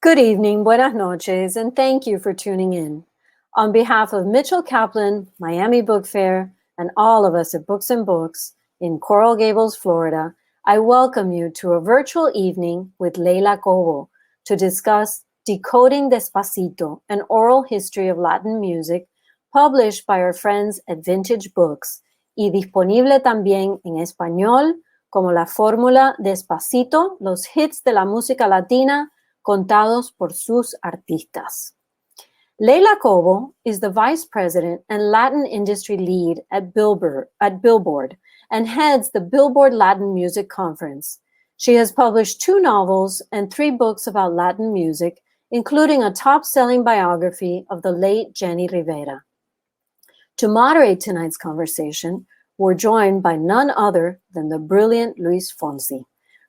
Good evening, buenas noches, and thank you for tuning in. On behalf of Mitchell Kaplan, Miami Book Fair, and all of us at Books and Books in Coral Gables, Florida, I welcome you to a virtual evening with Leila Cobo to discuss Decoding Despacito, an oral history of Latin music published by our friends at Vintage Books y disponible también en español como la fórmula Despacito, los hits de la música latina contados por sus artistas. Leila Cobo is the Vice President and Latin Industry Lead at Billboard and heads the Billboard Latin Music Conference. She has published 2 novels and 3 books about Latin music, including a top-selling biography of the late Jenny Rivera. To moderate tonight's conversation, we're joined by none other than the brilliant Luis Fonsi.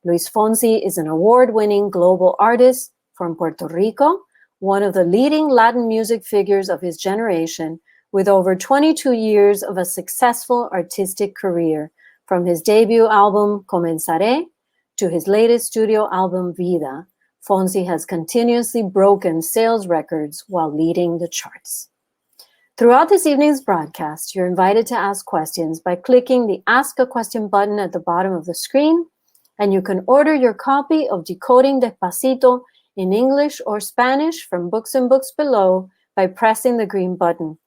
Luis Fonsi is an award-winning global artist from Puerto Rico, one of the leading Latin music figures of his generation, with over 22 years of a successful artistic career, from his debut album Comenzaré to his latest studio album Vida. Fonsi has continuously broken sales records while leading the charts. Throughout this evening's broadcast, you're invited to ask questions by clicking the Ask a Question button at the bottom of the screen, and you can order your copy of Decoding Despacito in English or Spanish from Books and Books below by pressing the green button.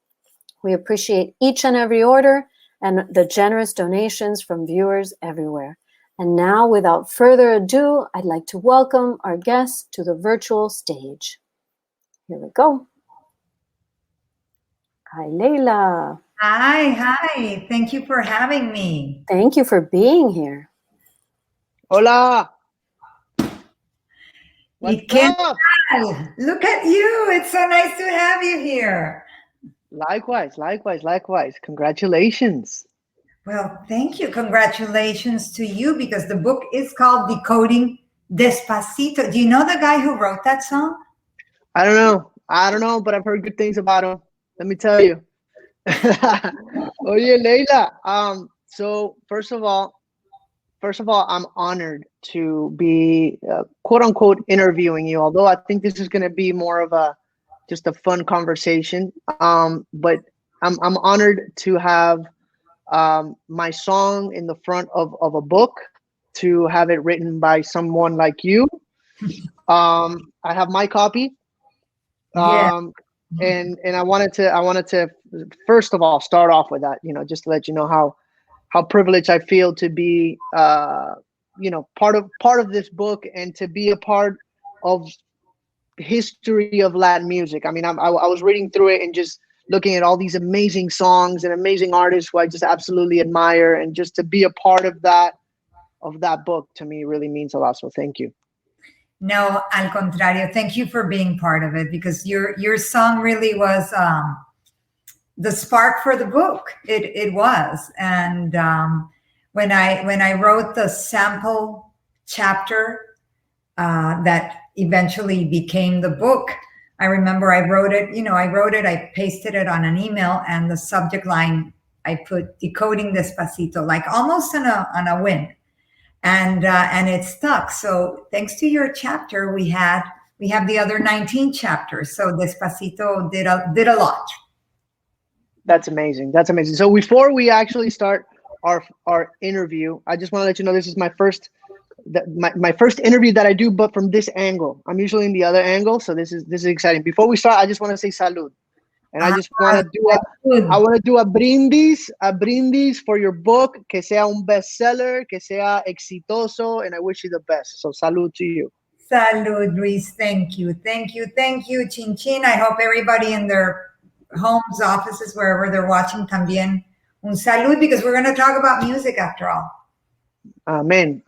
We appreciate each and every order and the generous donations from viewers everywhere. And now, without further ado, I'd like to welcome our guests to the virtual stage. Here we go. Hi, Leila. Hi. Thank you for having me. Thank you for being here. Hola. What's up? Look at you. It's so nice to have you here. Likewise. Congratulations. Well, thank you. Congratulations to you, because the book is called Decoding Despacito. Do you know the guy who wrote that song? I don't know, but I've heard good things about him. Let me tell you. Oye, Leila. So first of all, I'm honored to be quote unquote interviewing you, although I think this is going to be more of just a fun conversation. But I'm honored to have my song in the front of a book, to have it written by someone like you. I have my copy. And I wanted to first of all start off with that, just to let you know how privileged I feel to be part of this book, and to be a part of history of Latin music. I mean, I was reading through it and just looking at all these amazing songs and amazing artists who I just absolutely admire, and just to be a part of that book, to me, really means a lot. So thank you. No, al contrario. Thank you for being part of it, because your song really was the spark for the book. It was. And when I wrote the sample chapter that eventually became the book, I remember I wrote it, I pasted it on an email, and the subject line, I put Decoding Despacito, like almost on a whim. And it stuck. So thanks to your chapter, we have the other 19 chapters. So Despacito did a lot. That's amazing. So before we actually start our interview, I just want to let you know this is my first interview that I do, but from this angle. I'm usually in the other angle, so this is exciting. Before we start, I just want to say salud. And I just want to do a brindis for your book, que sea un bestseller, que sea exitoso, and I wish you the best. So salud to you. Salud, Luis. Thank you. Chin chin. I hope everybody in their homes, offices, wherever they're watching, también un salud, because we're going to talk about music after all. Amen.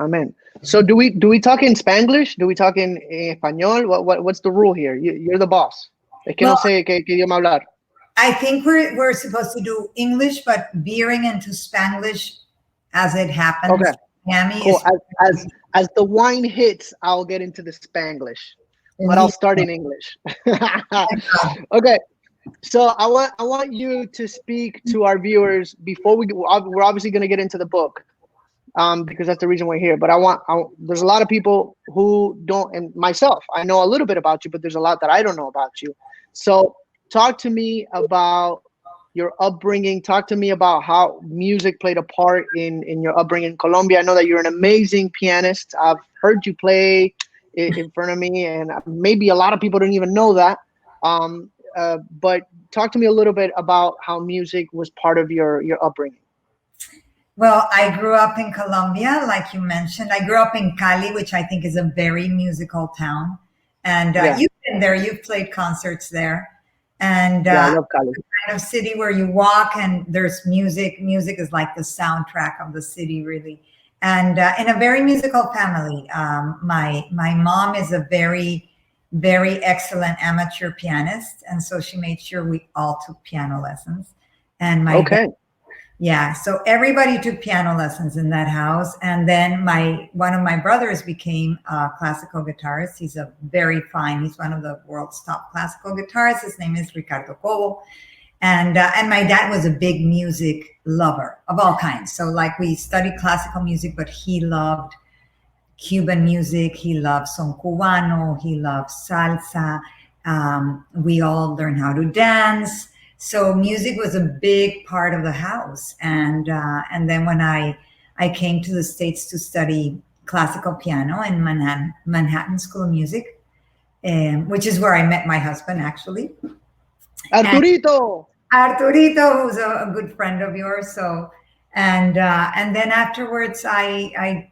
So do we talk in Spanglish? Do we talk in español? What's the rule here? You're the boss. Es que no sé qué idioma hablar. I think we're supposed to do English, but veering into Spanglish as it happens. Okay. Miami cool. As the wine hits, I'll get into the Spanglish, but I'll start in English. Okay. So I want you to speak to our viewers before we're obviously going to get into the book. because that's the reason we're here. But there's a lot of people who don't, and myself, I know a little bit about you, but there's a lot that I don't know about you. So talk to me about your upbringing. Talk to me about how music played a part in your upbringing in Colombia. I know that you're an amazing pianist. I've heard you play in front of me, and maybe a lot of people don't even know that. But talk to me a little bit about how music was part of your upbringing. Well, I grew up in Colombia, like you mentioned. I grew up in Cali, which I think is a very musical town. And you've been there, you've played concerts there. And I love Cali. the kind of city where you walk and there's music. Music is like the soundtrack of the city, really. And in a very musical family. My mom is a very, very excellent amateur pianist. And so she made sure we all took piano lessons. And my dad, yeah, so everybody took piano lessons in that house. And then one of my brothers became a classical guitarist. He's he's one of the world's top classical guitarists. His name is Leila Cobo. And my dad was a big music lover of all kinds. So like we studied classical music, but he loved Cuban music. He loved son cubano. He loved salsa. We all learned how to dance. So music was a big part of the house. And then when I came to the States to study classical piano in Manhattan School of Music, which is where I met my husband, actually. Arturito! Arturito, who's a good friend of yours. So, and then afterwards, I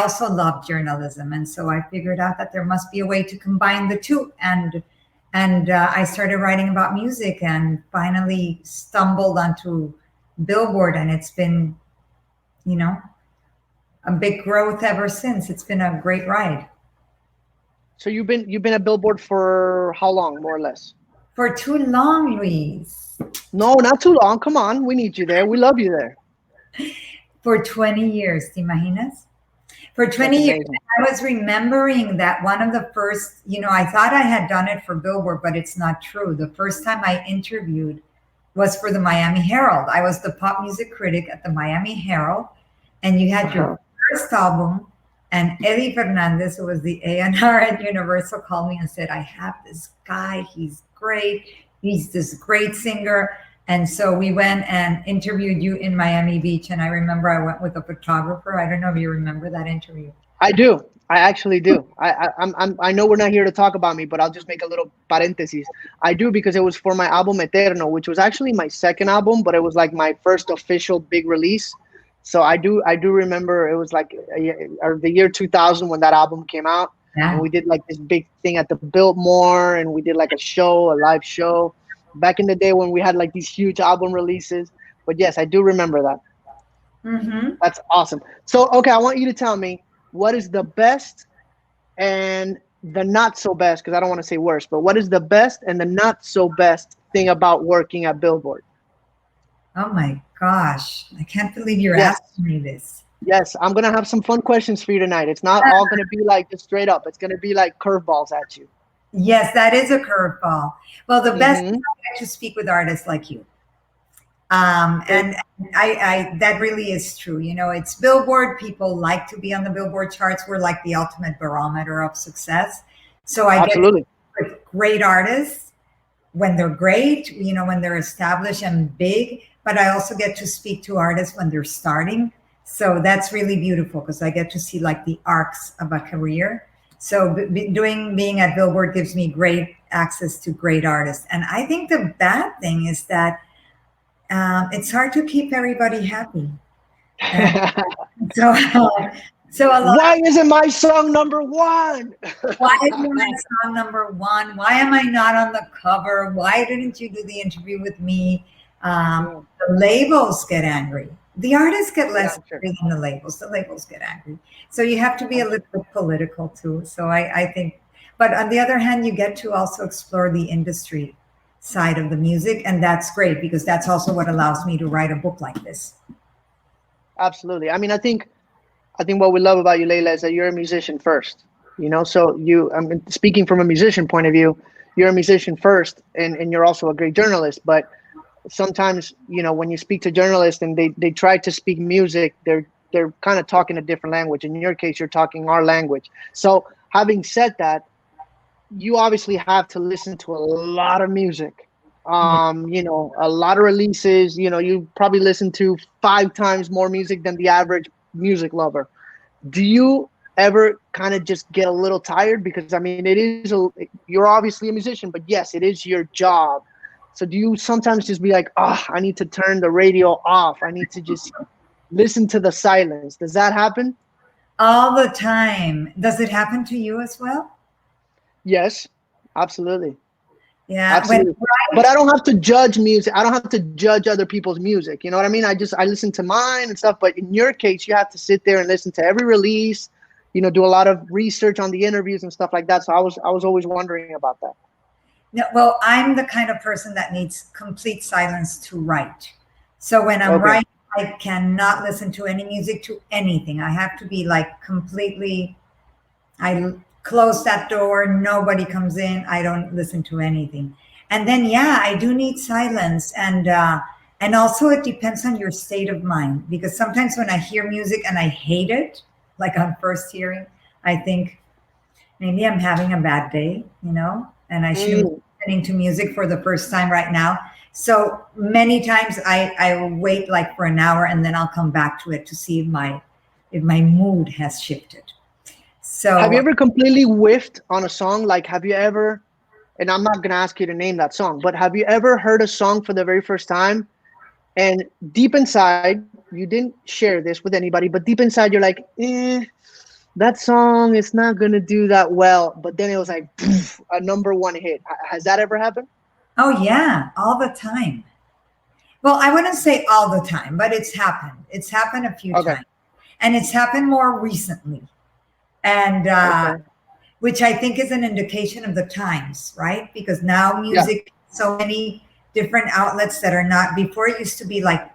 also love journalism. And so I figured out that there must be a way to combine the two. And I started writing about music and finally stumbled onto Billboard, and it's been, a big growth ever since. It's been a great ride. So you've been at Billboard for how long, more or less? For too long, Luis. No, not too long. Come on, we need you there. We love you there. For 20 years, ¿te imaginas? For 20 years, I was remembering that one of the first, I thought I had done it for Billboard, but it's not true. The first time I interviewed was for the Miami Herald. I was the pop music critic at the Miami Herald, and you had your first album, and Eddie Fernandez, who was the A&R at Universal, called me and said, I have this guy. He's great. He's this great singer. And so we went and interviewed you in Miami Beach. And I remember I went with a photographer. I don't know if you remember that interview. I do. I actually do. I know we're not here to talk about me, but I'll just make a little parenthesis. I do, because it was for my album Eterno, which was actually my second album, but it was like my first official big release. So I do remember it was like the year 2000 when that album came out. Yeah. And we did like this big thing at the Biltmore, and we did like a live show. Back in the day when we had like these huge album releases. But yes, I do remember that. Mm-hmm. That's awesome. So, okay, I want you to tell me what is the best and the not so best, because I don't want to say worst, but what is the best and the not so best thing about working at Billboard? Oh my gosh. I can't believe you're asking me this. Yes, I'm going to have some fun questions for you tonight. It's not all going to be like just straight up. It's going to be like curveballs at you. Yes, that is a curveball. Well, the best is to speak with artists like you. And I that really is true. It's Billboard. People like to be on the Billboard charts. We're like the ultimate barometer of success. So I get to work with great artists when they're great, when they're established and big, but I also get to speak to artists when they're starting. So that's really beautiful because I get to see like the arcs of a career. So being at Billboard gives me great access to great artists. And I think the bad thing is that it's hard to keep everybody happy. So a lot. Why isn't my song number one? Why isn't my song number one? Why am I not on the cover? Why didn't you do the interview with me? The labels get angry. The artists get less angry than the labels. The labels get angry. So you have to be a little bit political too. So I think, but on the other hand, you get to also explore the industry side of the music. And that's great because that's also what allows me to write a book like this. Absolutely. I mean, I think what we love about you, Leila, is that you're a musician first, so speaking from a musician point of view, you're a musician first and you're also a great journalist. But sometimes, when you speak to journalists and they try to speak music, they're kind of talking a different language. In your case, you're talking our language. So having said that, you obviously have to listen to a lot of music. You know, a lot of releases. You know, you probably listen to 5 times more music than the average music lover. Do you ever kind of just get a little tired? Because I mean, you're obviously a musician, but yes, it is your job. So do you sometimes just be like, oh, I need to turn the radio off. I need to just listen to the silence. Does that happen? All the time. Does it happen to you as well? Yes, absolutely. Yeah. Absolutely. But I don't have to judge music. I don't have to judge other people's music. You know what I mean? I listen to mine and stuff. But in your case, you have to sit there and listen to every release, you know, do a lot of research on the interviews and stuff like that. So I was always wondering about that. No, well, I'm the kind of person that needs complete silence to write. So when I'm writing, I cannot listen to any music, to anything. I have to be like completely, I close that door, nobody comes in, I don't listen to anything. And then, yeah, I do need silence. And also it depends on your state of mind, because sometimes when I hear music and I hate it, like on first hearing, I think maybe I'm having a bad day, you know, and I shouldn't be listening to music for the first time right now. So many times I wait like for an hour and then I'll come back to it to see if my mood has shifted. So have you ever completely whiffed on a song? Like, have you ever, and I'm not going to ask you to name that song, but have you ever heard a song for the very first time and deep inside, you didn't share this with anybody, but deep inside you're like, that song is not going to do that well. But then it was like poof, a #1 hit. Has that ever happened? oh yeah, all the time. Well, I wouldn't say all the time, but it's happened. It's happened a few times. And it's happened more recently. And which I think is an indication of the times, right? Because now music, so many different outlets that are not, before it used to be like,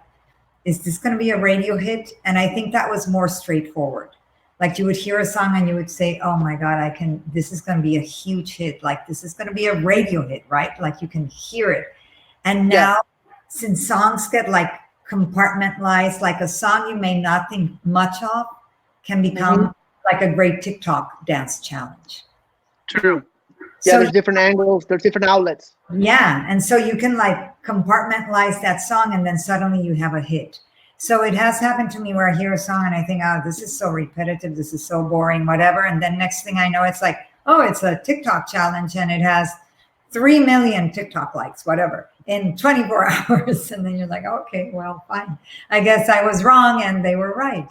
is this going to be a radio hit? And I think that was more straightforward. Like you would hear a song and you would say, oh my God, this is going to be a huge hit. Like this is going to be a radio hit, right? Like you can hear it. And now, since songs get like compartmentalized, like a song you may not think much of can become like a great TikTok dance challenge. True. Yeah, so there's different angles, there's different outlets. Yeah, and so you can like compartmentalize that song and then suddenly you have a hit. So it has happened to me where I hear a song and I think, oh, this is so repetitive, this is so boring, whatever. And then next thing I know, it's like, oh, it's a TikTok challenge and it has 3 million TikTok likes, whatever, in 24 hours. And then you're like, okay, well, fine. I guess I was wrong and they were right.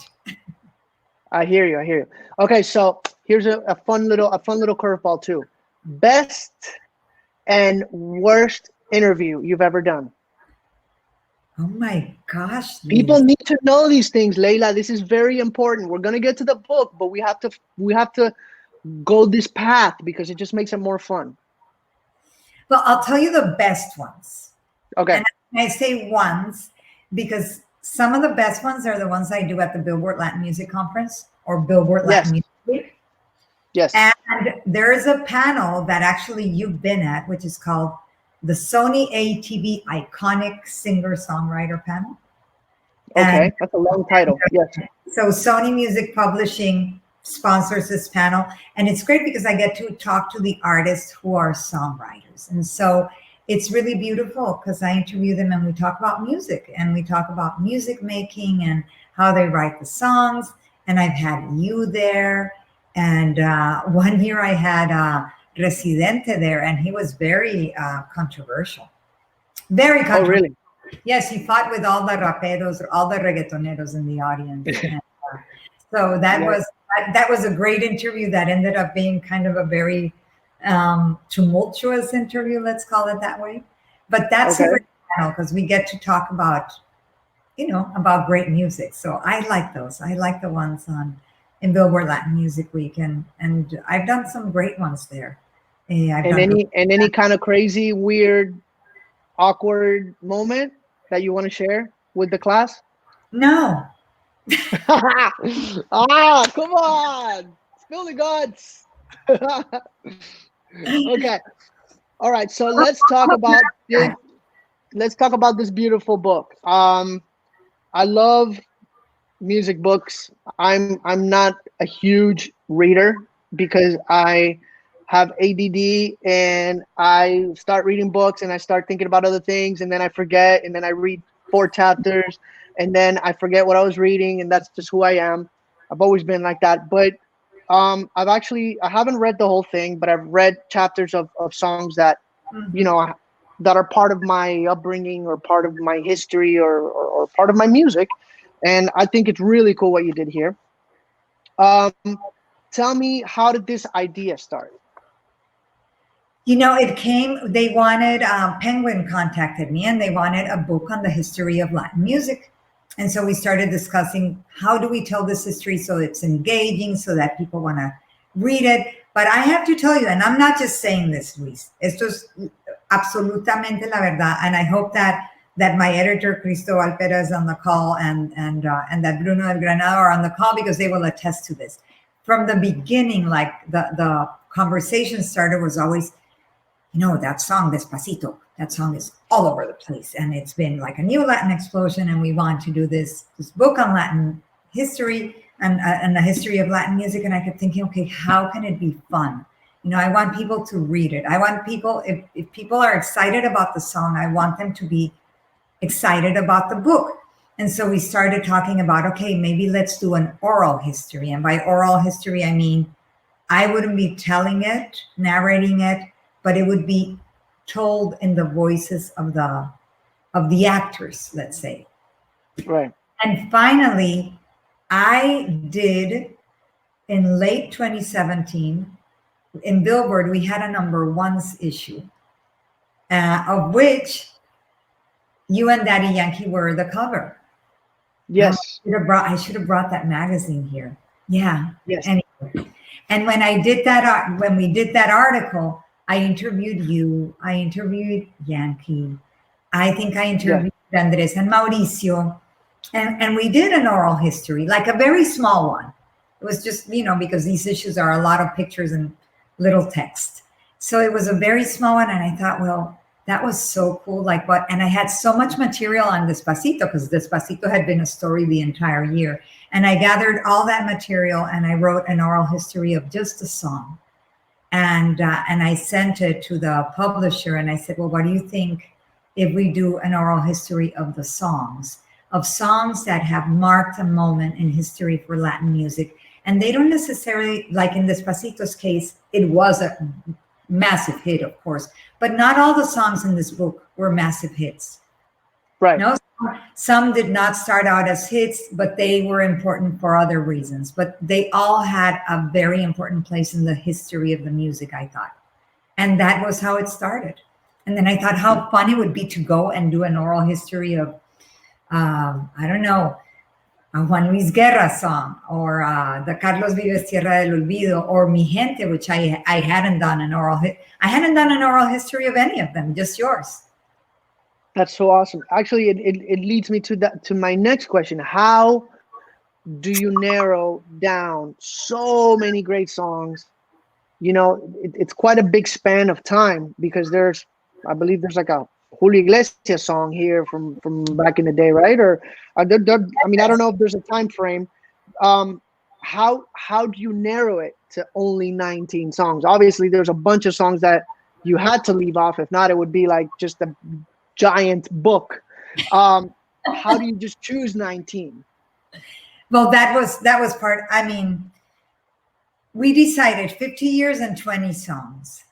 I hear you. Okay, so here's a fun little curveball too. Best and worst interview you've ever done. Oh my gosh. People need to know these things, Leila. This is very important. We're gonna get to the book, but we have to go this path because it just makes it more fun. Well, I'll tell you the best ones. Okay. And I say ones because some of the best ones are the ones I do at the Billboard Latin Music Conference or Billboard Latin Music Week. Yes. And there is a panel that actually you've been at, which is called the Sony ATV Iconic Singer-Songwriter Panel. Okay, that's a long title. Yes. So Sony Music Publishing sponsors this panel. And it's great because I get to talk to the artists who are songwriters. And so it's really beautiful because I interview them and we talk about music and we talk about music making and how they write the songs. And I've had you there. And one year I had Residente there and he was very controversial. Very controversial. Oh, really? Yes, he fought with all the raperos, all the reggaetoneros in the audience. And, so that was a great interview that ended up being kind of a very tumultuous interview, let's call it that way. But that's a great panel because we get to talk about, about great music. So I like those. I like the ones in Billboard Latin Music Week, and I've done some great ones there. Any kind of crazy, weird, awkward moment that you want to share with the class? No. Come on, spill the guts. Okay, all right, so let's talk about this beautiful book. I love music books. I'm not a huge reader because I have ADD and I start reading books and I start thinking about other things and then I forget and then I read 4 chapters and then I forget what I was reading, and that's just who I am. I've always been like that. But I haven't read the whole thing, but I've read chapters of songs that, you know, that are part of my upbringing or part of my history or part of my music. And I think it's really cool what you did here. Tell me, how did this idea start? You know, it came, they wanted, Penguin contacted me and they wanted a book on the history of Latin music. And so we started discussing how do we tell this history so it's engaging, so that people want to read it. But I have to tell you, and I'm not just saying this, Luis, esto es absolutamente la verdad. And I hope that my editor, Cristobal Perez, on the call and that Bruno del Granado are on the call, because they will attest to this. From the beginning, like the conversation starter was always, you know, that song, Despacito, that song is all over the place. And it's been like a new Latin explosion. And we want to do this book on Latin history and the history of Latin music. And I kept thinking, okay, how can it be fun? You know, I want people to read it. I want people, if people are excited about the song, I want them to be excited about the book. And so we started talking about, okay, maybe let's do an oral history. And by oral history, I mean, I wouldn't be telling it, narrating it, but it would be told in the voices of the actors, let's say. Right. And finally, I did, in late 2017, in Billboard, we had a #1 issue, of which you and Daddy Yankee were the cover. Yes. I should have brought that magazine here. Yeah. Yes. Anyway. And when I did that, when we did that article, I interviewed you. I interviewed Yankee. I think I interviewed Andres and Mauricio. And we did an oral history, like a very small one. It was just, you know, because these issues are a lot of pictures and little text. So it was a very small one. And I thought, well, that was so cool. Like what? And I had so much material on Despacito, because Despacito had been a story the entire year. And I gathered all that material and I wrote an oral history of just a song. And I sent it to the publisher and I said, well, what do you think if we do an oral history of the songs that have marked a moment in history for Latin music? And they don't necessarily, like in Despacito's case, it was a massive hit, of course, but not all the songs in this book were massive hits. Right. No, some did not start out as hits, but they were important for other reasons. But they all had a very important place in the history of the music, I thought. And that was how it started. And then I thought how fun it would be to go and do an oral history of, I don't know, a Juan Luis Guerra song, or the Carlos Vives Tierra del Olvido, or Mi Gente, which I hadn't done an oral I hadn't done an oral history of any of them, just yours. That's so awesome. Actually, it leads me to my next question. How do you narrow down so many great songs? You know, it's quite a big span of time, because I believe there's like a Julio Iglesias song here from back in the day, right? Or I mean, I don't know if there's a time frame. How do you narrow it to only 19 songs? Obviously, there's a bunch of songs that you had to leave off. If not, it would be like just a giant book. How do you just choose 19? Well, that was part. I mean, we decided 50 years and 20 songs.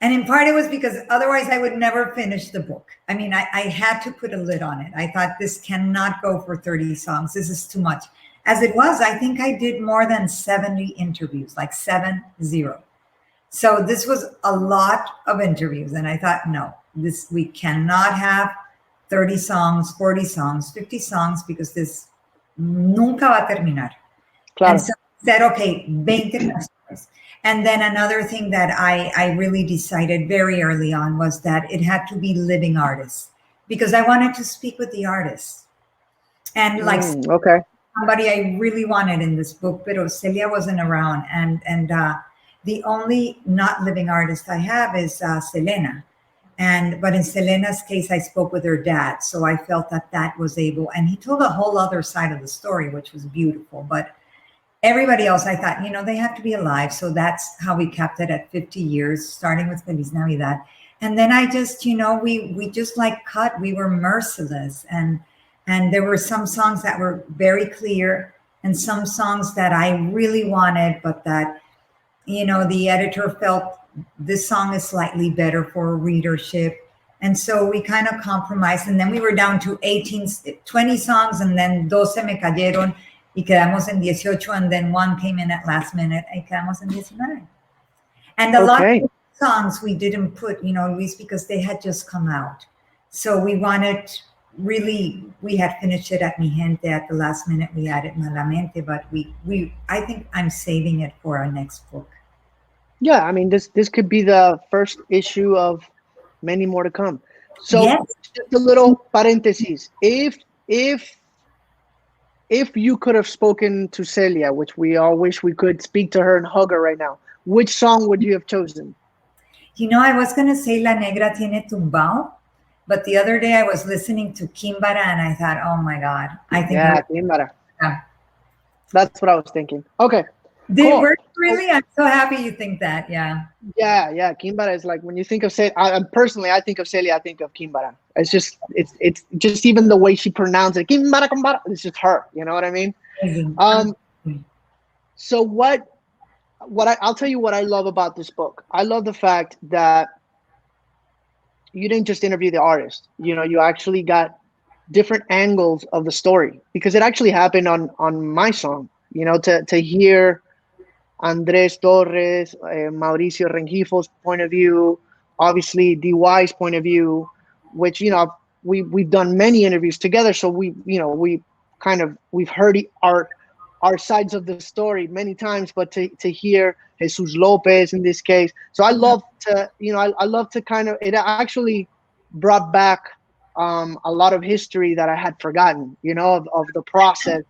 And in part it was because otherwise I would never finish the book. I mean, I had to put a lid on it. I thought this cannot go for 30 songs. This is too much. As it was, I think I did more than 70 interviews, like 70. So this was a lot of interviews. And I thought, no, we cannot have 30 songs, 40 songs, 50 songs, because this nunca va a terminar. Claro. And so I said, okay, 20 canciones. And then another thing that I really decided very early on was that it had to be living artists, because I wanted to speak with the artists. And like somebody I really wanted in this book, but Celia wasn't around. And the only not living artist I have is Selena. But in Selena's case, I spoke with her dad, so I felt that that was able, and he told a whole other side of the story, which was beautiful. But everybody else, I thought, they have to be alive. So that's how we kept it at 50 years, starting with Feliz Navidad. And then I just, we just like cut, we were merciless. And there were some songs that were very clear and some songs that I really wanted, but that, the editor felt this song is slightly better for readership. And so we kind of compromised. And then we were down to 20 songs, and then 12 me cayeron y quedamos en 18. And then one came in at last minute y quedamos en 19. And a lot of songs we didn't put, Luis, because they had just come out. So we wanted we had finished it at Mi Gente at the last minute. We added Malamente, but I think I'm saving it for our next book. Yeah, I mean, this could be the first issue of many more to come. So just a little parentheses. If you could have spoken to Celia, which we all wish we could speak to her and hug her right now, which song would you have chosen? I was going to say La Negra Tiene Tumbao, but the other day I was listening to Kimbara and I thought, oh my God. I think Kimbara. Yeah. That's what I was thinking. Okay. They were really, I'm so happy you think that. Yeah. Yeah. Kimbara is like, when you think of Celia, personally, I think of Celia, I think of Kimbara. It's just even the way she pronounced it. Kimbara, Kimbara. It's just her. You know what I mean? So I'll tell you what I love about this book. I love the fact that you didn't just interview the artist. You actually got different angles of the story, because it actually happened on my song. To hear Andres Torres, Mauricio Rengifo's point of view, obviously DY's point of view, which we've done many interviews together, so we've heard our sides of the story many times, but to hear Jesus Lopez in this case. So I love to kind of, it actually brought back a lot of history that I had forgotten, of the process,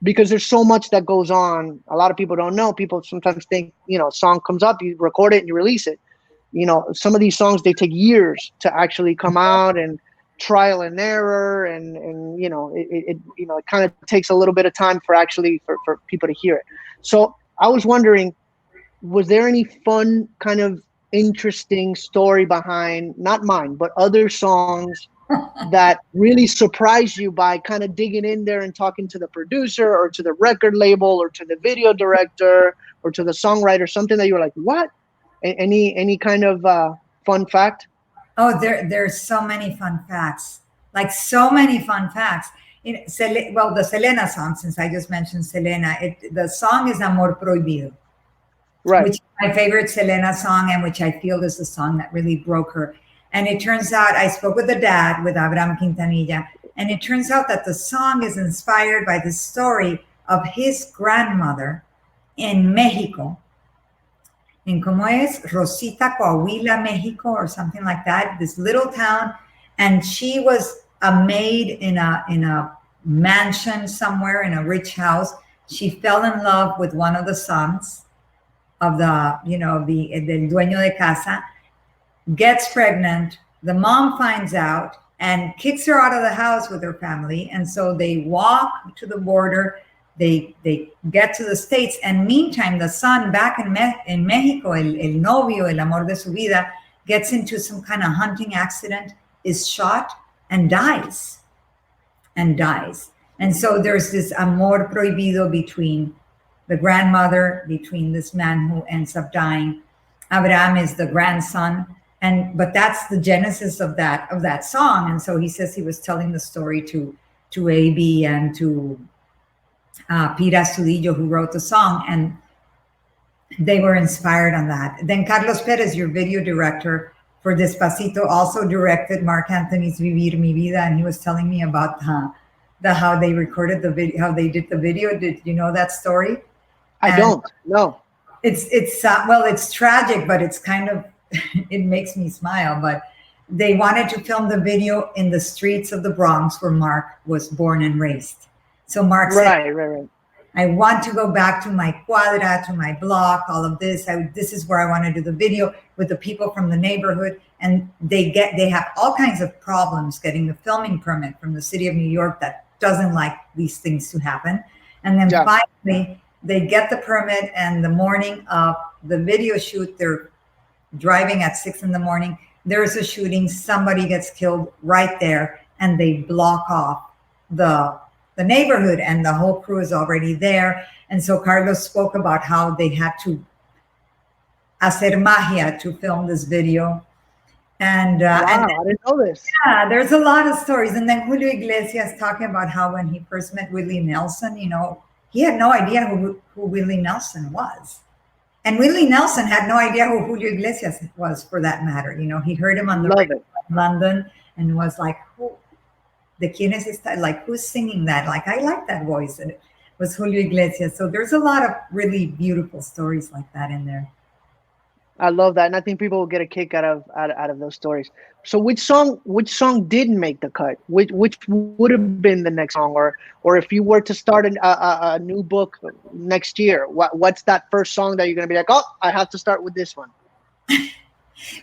because there's so much that goes on. A lot of people don't know. People sometimes think, a song comes up, you record it and you release it. Some of these songs, they take years to actually come out, and trial and error, and it kind of takes a little bit of time for people to hear it. So I was wondering, was there any fun, kind of interesting story behind, not mine, but other songs that really surprised you by kind of digging in there and talking to the producer or to the record label or to the video director or to the songwriter, something that you were like, what? Any kind of fun fact? Oh, there's so many fun facts, so many fun facts. The Selena song, since I just mentioned Selena, the song is Amor Prohibido, right? Which is my favorite Selena song, and which I feel is the song that really broke her. And it turns out, I spoke with the dad, with Abraham Quintanilla, and it turns out that the song is inspired by the story of his grandmother in Mexico. In como es Rosita, Coahuila, Mexico, or something like that, this little town. And she was a maid in a mansion somewhere, in a rich house. She fell in love with one of the sons of the del dueño de casa, gets pregnant. The mom finds out and kicks her out of the house with her family. And so they walk to the border. They get to the States, and meantime, the son back in Mexico, el novio, el amor de su vida, gets into some kind of hunting accident, is shot, and dies. And so there's this amor prohibido between the grandmother, between this man who ends up dying. Abraham is the grandson, but that's the genesis of that song. And so he says he was telling the story to A.B. and to Pira Astudillo, who wrote the song, and they were inspired on that. Then Carlos Perez, your video director for Despacito, also directed Marc Anthony's Vivir Mi Vida, and he was telling me about how they recorded the video, how they did the video. Did you know that story? I don't. No. It's tragic, but it's kind of it makes me smile. But they wanted to film the video in the streets of the Bronx, where Marc was born and raised. So Marc said, right. I want to go back to my cuadra, to my block, all of this. This is where I want to do the video with the people from the neighborhood. And they have all kinds of problems getting a filming permit from the city of New York that doesn't like these things to happen. And then finally, they get the permit, and the morning of the video shoot, they're driving at 6 a.m. There's a shooting, somebody gets killed right there, and they block off the neighborhood, and the whole crew is already there. And so Carlos spoke about how they had to hacer magia to film this video. And, wow, and I didn't know this. Yeah, there's a lot of stories. And then Julio Iglesias talking about how when he first met Willie Nelson, he had no idea who Willie Nelson was. And Willie Nelson had no idea who Julio Iglesias was, for that matter. He heard him on the radio in London and was like, who? ¿De quién es esta? Like, who's singing that? Like, I like that voice. And it was Julio Iglesias. So there's a lot of really beautiful stories like that in there. I love that, and I think people will get a kick out of those stories. So, which song didn't make the cut? Which would have been the next song, or if you were to start a new book next year, what's that first song that you're gonna be like, oh, I have to start with this one?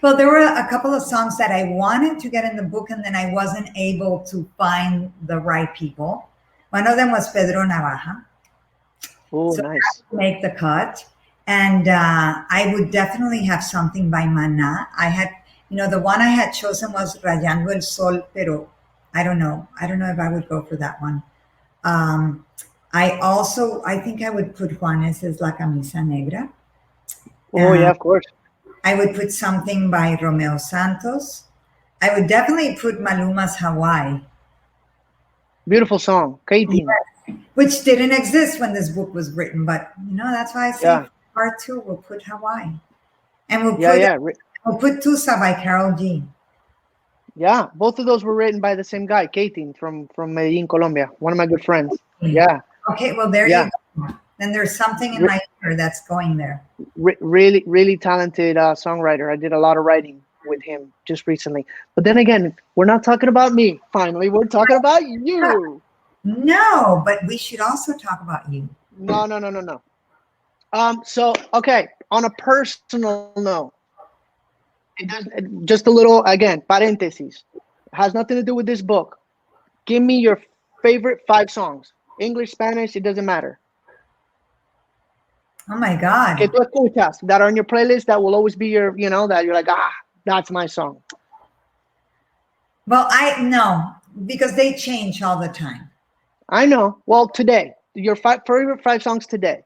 Well, there were a couple of songs that I wanted to get in the book, and then I wasn't able to find the right people. One of them was Pedro Navaja. Oh, so nice. that would make the cut. And I would definitely have something by Maná. I had, the one I had chosen was Rayando el Sol, pero I don't know if I would go for that one. I think I would put Juanes's La Camisa Negra. Oh, yeah, of course. I would put something by Romeo Santos. I would definitely put Maluma's Hawaii. Beautiful song, Katie. Yes, which didn't exist when this book was written, but that's why I say part 2, we'll put Hawaii. And we'll put Tusa by Karol G. Yeah, both of those were written by the same guy, Katie, from Medellin, Colombia. One of my good friends. Yeah. Okay, well, there you go. Then there's something in my ear that's going there. Really, really talented songwriter. I did a lot of writing with him just recently. But then again, we're not talking about me. Finally, we're talking about you. No, but we should also talk about you. No. So, okay, on a personal note, just a little, again, parentheses. It has nothing to do with this book. Give me your favorite 5 songs. English, Spanish, it doesn't matter. Oh my God. Que tú escuchas, that are on your playlist, that will always be your, that you're like, that's my song. Well, no, because they change all the time. I know. Well, today, your favorite 5 songs today.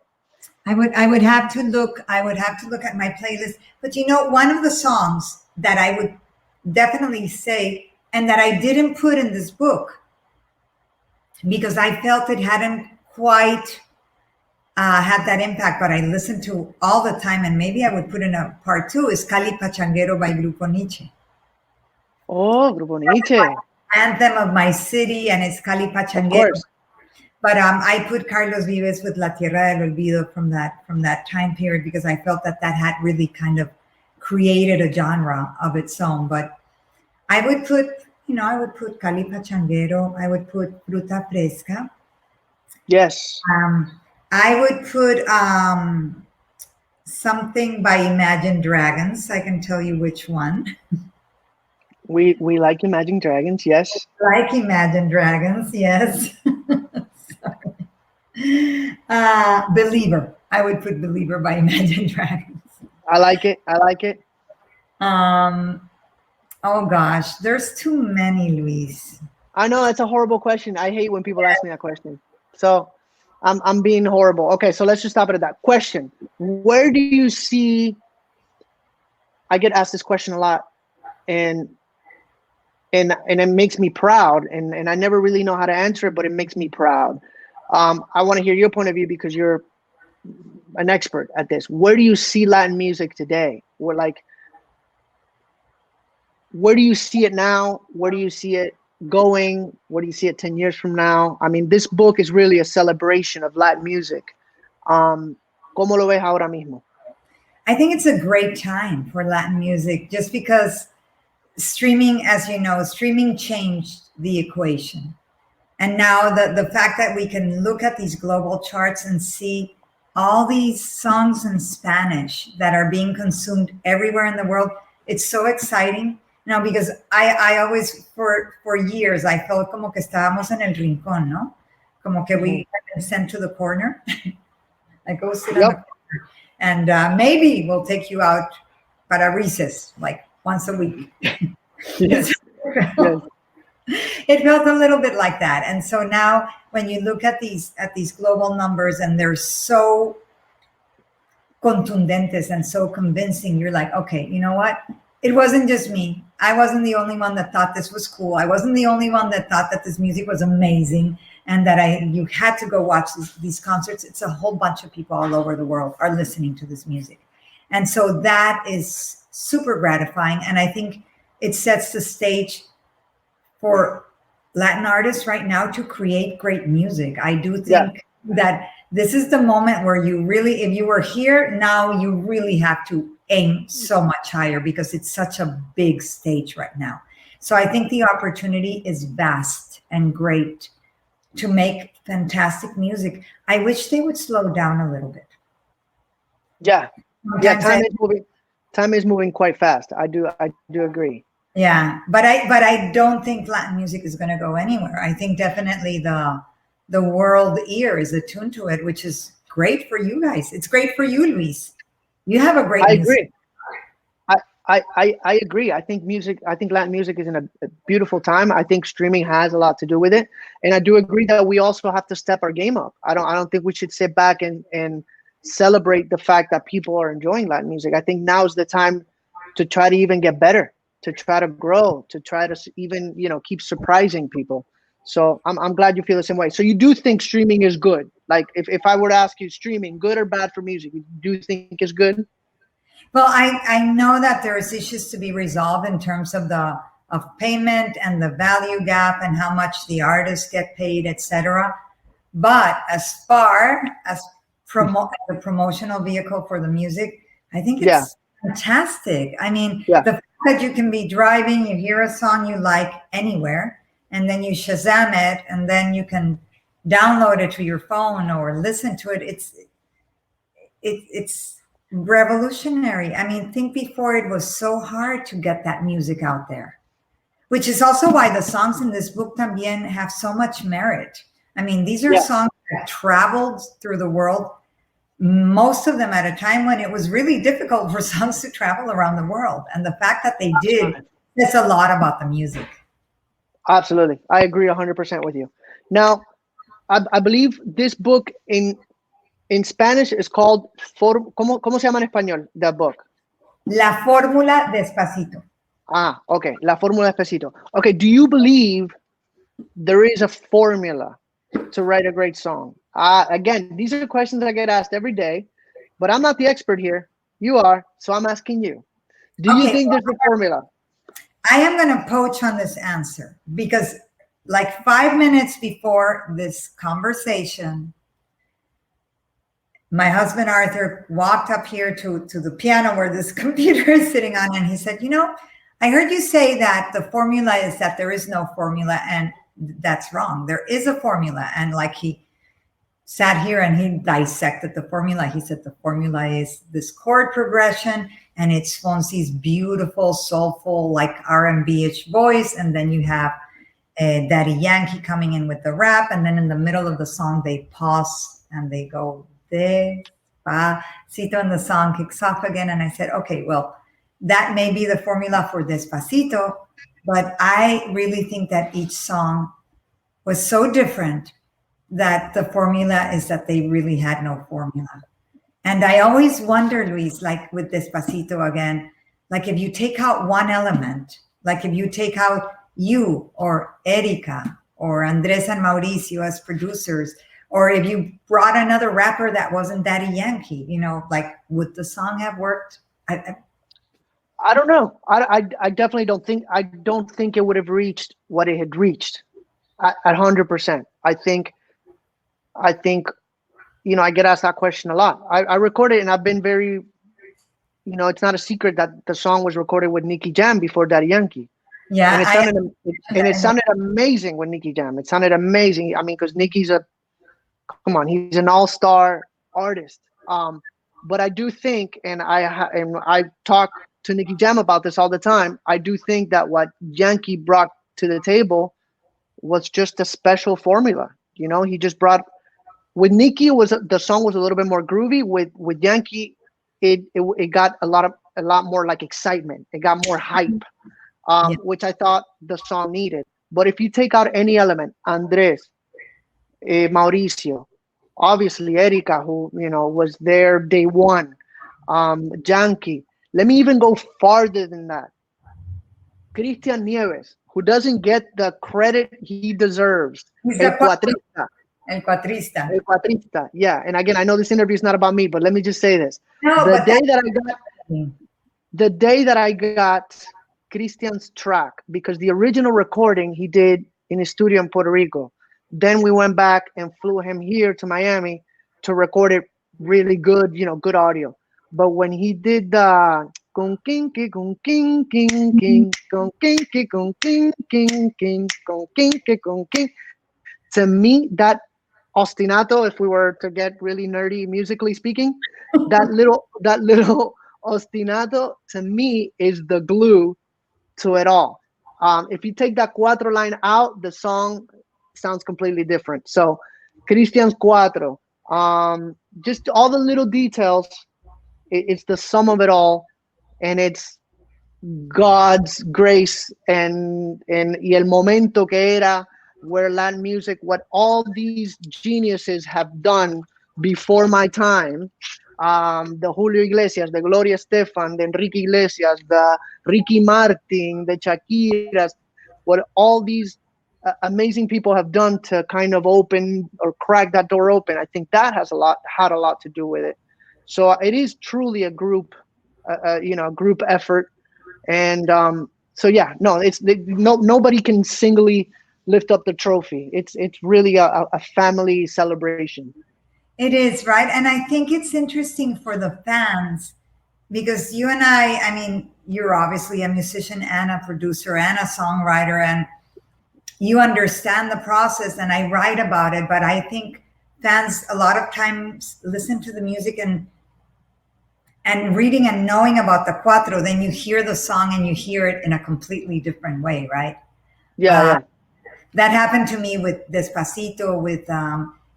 I would have to look at my playlist. But one of the songs that I would definitely say, and that I didn't put in this book because I felt it hadn't quite had that impact, but I listened to all the time, and maybe I would put in a part 2, is Cali Pachanguero by Grupo Nietzsche. Oh, Grupo Nietzsche. Anthem of my city, and it's Cali Pachanguero. But I put Carlos Vives with La Tierra del Olvido from that time period because I felt that had really kind of created a genre of its own. But I would put, Cali Pachanguero. I would put Fruta Fresca. Yes. I would put something by Imagine Dragons. I can tell you which one. We like Imagine Dragons, yes. Like Imagine Dragons, yes. Believer. I would put Believer by Imagine Dragons. I like it. Oh gosh, there's too many, Luis. I know, that's a horrible question. I hate when people ask me that question. So I'm being horrible. Okay, so let's just stop it at that. Question. Where do you see, I get asked this question a lot, and it makes me proud, and I never really know how to answer it, but it makes me proud. I want to hear your point of view because you're an expert at this. Where do you see Latin music today? Where do you see it now? Where do you see it going? Where do you see it 10 years from now? I mean, this book is really a celebration of Latin music. ¿Cómo lo ves ahora mismo? I think it's a great time for Latin music just because streaming, as you know, streaming changed the equation. And now the fact that we can look at these global charts and see all these songs in Spanish that are being consumed everywhere in the world, it's so exciting. Now, because I always, for years, I felt como que estábamos en el rincón, no? Como que we have been sent to the corner. Like, go sit on the corner. And maybe we'll take you out para recess, like once a week. Yes. Yes. It felt a little bit like that. And so now when you look at these global numbers and they're so contundentes and so convincing, you're like, okay, you know what? It wasn't just me. I wasn't the only one that thought this was cool. I wasn't the only one that thought that this music was amazing and that you had to go watch these concerts. It's a whole bunch of people all over the world are listening to this music. And so that is super gratifying. And I think it sets the stage for Latin artists right now to create great music. I do think that this is the moment where you really, if you were here now, you really have to aim so much higher because it's such a big stage right now. So I think the opportunity is vast and great to make fantastic music. I wish they would slow down a little bit. Yeah. Time is moving quite fast. I do agree. Yeah, but I don't think Latin music is going to go anywhere. I think definitely the world ear is attuned to it, which is great for you guys. It's great for you, Luis. You have a great. I agree. I agree. I think Latin music is in a beautiful time. I think streaming has a lot to do with it, and I do agree that we also have to step our game up. I don't think we should sit back and celebrate the fact that people are enjoying Latin music. I think now is the time to try to even get better, to try to grow, to try to even, keep surprising people. So I'm glad you feel the same way. So you do think streaming is good? Like if I were to ask you, streaming, good or bad for music, you do think it's good? Well, I know that there's issues to be resolved in terms of payment and the value gap and how much the artists get paid, etc. But as far as the promotional vehicle for the music, I think it's fantastic. I mean, the fact that you can be driving, you hear a song you like anywhere, and then you Shazam it, and then you can download it to your phone or listen to it. It's revolutionary. I mean, think before it was so hard to get that music out there, which is also why the songs in this book también have so much merit. I mean, these are songs that traveled through the world, most of them at a time when it was really difficult for songs to travel around the world. And the fact that they did says a lot about the music. Absolutely. I agree 100% with you. Now, I believe this book in Spanish is called, ¿cómo se llama en español, that book? La Fórmula Despacito. Okay. La Fórmula Despacito. Okay. Do you believe there is a formula to write a great song? Again, these are questions I get asked every day, but I'm not the expert here. You are, so I'm asking you. Do you think there's a formula? I am going to poach on this answer because like 5 minutes before this conversation, my husband Arthur walked up here to the piano where this computer is sitting on, and he said, I heard you say that the formula is that there is no formula, and that's wrong. There is a formula. And like he sat here and he dissected the formula. He said the formula is this chord progression, and it's Fonsi's beautiful, soulful, like R&B-ish voice. And then you have Daddy Yankee coming in with the rap. And then in the middle of the song, they pause and they go, Despacito, and the song kicks off again. And I said, okay, well, that may be the formula for Despacito, but I really think that each song was so different that the formula is that they really had no formula. And I always wonder, Luis, like with Despacito again, like if you take out one element, like if you take out you or Erika or Andres and Mauricio as producers, or if you brought another rapper that wasn't Daddy Yankee, like would the song have worked? I don't know. I definitely don't think it would have reached what it had reached at 100%. I think, I get asked that question a lot. I recorded, and I've been very, it's not a secret that the song was recorded with Nicky Jam before Daddy Yankee. Yeah, And it sounded amazing with Nicky Jam. It sounded amazing. I mean, because Nicky's come on, he's an all-star artist. But I do think, and I talk to Nicky Jam about this all the time. I do think that what Yankee brought to the table was just a special formula. You know, he just brought, with Nicky the song was a little bit more groovy. With Yankee, it got a lot more like excitement. It got more hype, which I thought the song needed. But if you take out any element, Andres, Mauricio, obviously Erika, who was there day one, Yankee. Let me even go farther than that. Cristian Nieves, who doesn't get the credit he deserves. El Cuatrista. El Cuatrista. El Cuatrista. Yeah. And again, I know this interview is not about me, but let me just say this. No, the day that I got Cristian's track, because the original recording he did in his studio in Puerto Rico. Then we went back and flew him here to Miami to record it really good, good audio. But when he did the con kinky con king king king con kinky con king king king con kinky con king, to me that ostinato, if we were to get really nerdy musically speaking, that little ostinato to me is the glue to it all. If you take that cuatro line out, the song sounds completely different. So Cristian's cuatro, just all the little details, it's the sum of it all, and it's God's grace and y el momento que era, where Latin music, what all these geniuses have done before my time, the Julio Iglesias, the Gloria Estefan, the Enrique Iglesias, the Ricky Martin, the Shakiras, what all these amazing people have done to kind of open or crack that door open. I think that had a lot to do with it. So it is truly a group, group effort. And so yeah, no, nobody can singly lift up the trophy. It's really a family celebration. It is, right? And I think it's interesting for the fans, because you and I mean, you're obviously a musician and a producer and a songwriter, and you understand the process, and I write about it. But I think fans a lot of times listen to the music and reading and knowing about the cuatro, then you hear the song and you hear it in a completely different way, right? Yeah. That happened to me with Despacito, with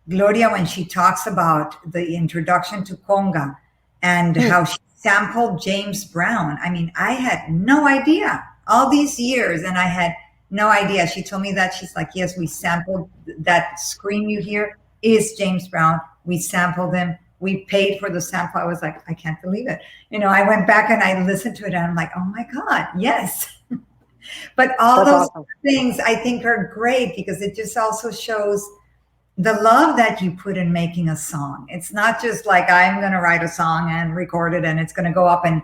Gloria, when she talks about the introduction to conga and how she sampled James Brown. I mean, I had no idea all these years, and I had no idea. She told me that. She's like, yes, we sampled that scream you hear is James Brown. We sampled him. We paid for the sample. I was like, I can't believe it. I went back and I listened to it, and I'm like, oh my God, yes. But all those things I think are great, because it just also shows the love that you put in making a song. It's not just like, I'm going to write a song and record it and it's going to go up in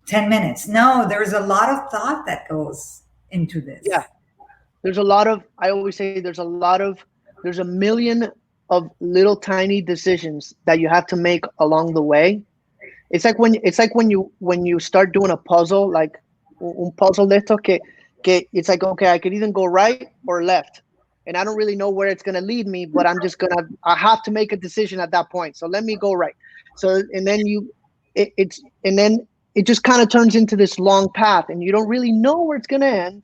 10 minutes. No, there's a lot of thought that goes into this. Yeah. I always say there's a million of little tiny decisions that you have to make along the way. It's like when you start doing a puzzle, like un puzzle de esto que it's like, okay, I could either go right or left, and I don't really know where it's gonna lead me, but I have to make a decision at that point. So let me go right. So and then it just kind of turns into this long path, and you don't really know where it's gonna end.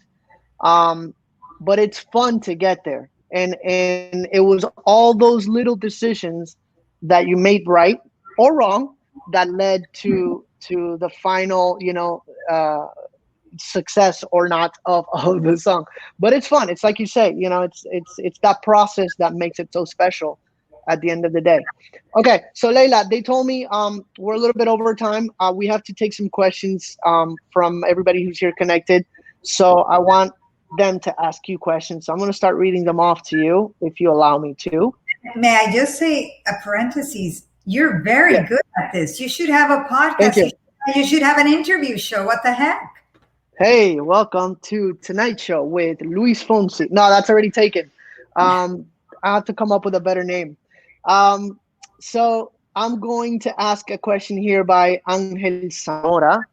But it's fun to get there. And it was all those little decisions that you made right or wrong that led to the final, success or not of the song. But it's fun. It's like you say, it's that process that makes it so special at the end of the day. Okay, so Leila, they told me we're a little bit over time. We have to take some questions from everybody who's here connected. So I want them to ask you questions. So I'm going to start reading them off to you, if you allow me to. May I just say a parenthesis? You're very good at this. You should have a podcast. Thank you. You should have an interview show. What the heck? Hey, welcome to Tonight Show with Luis Fonsi. No, that's already taken. I have to come up with a better name. So I'm going to ask a question here by Angel Zamora.